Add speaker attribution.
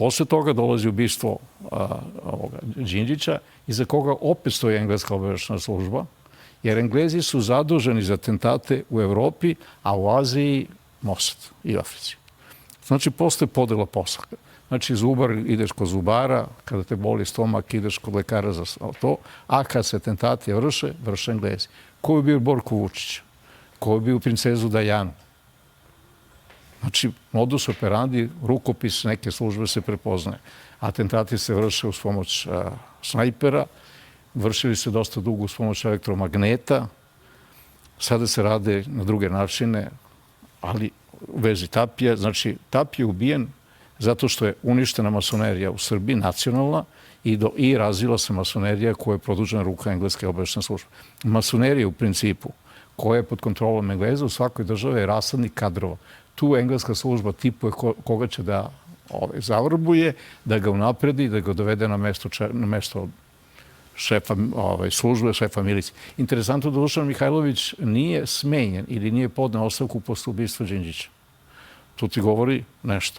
Speaker 1: Posle toga dolazi ubistvo Đinđića, iza koga opet stoji engleska obaveštajna služba, jer Englezi su zaduženi za atentate u Evropi, a u Aziji Mossad i Africi. Znači, postoje podela posla. Znači, zubar, ideš kod zubara, kada te boli stomak, ideš kod lekara za to, a kad se atentati vrše Englezi. Ko je bio Borko Vučić? Ko je bio princezu Dajanu? Znači, modus operandi, rukopis neke službe se prepoznaje. Atentati se vrše uz pomoć snajpera, vršili se dosta dugo uz pomoć elektromagneta, sada se rade na druge načine, ali u vezi Tapija. Znači, Tapije je ubijen zato što je uništena masonerija u Srbiji, nacionalna, i razvila se masonerija koja je produžena ruka engleske obaveštajne službe. Masonerija u principu, koja je pod kontrolom Engleza u svakoj državi, je rasadnik kadrova. Tu engleska služba tipuje koga će da zavrbuje, da ga unapredi, da ga dovede na mesto šefa službe, šefa milicije. Interesantno da Dušan Mihajlović nije smenjen ili nije podneo ostavku posle ubistva Đinđića. To ti govori nešto.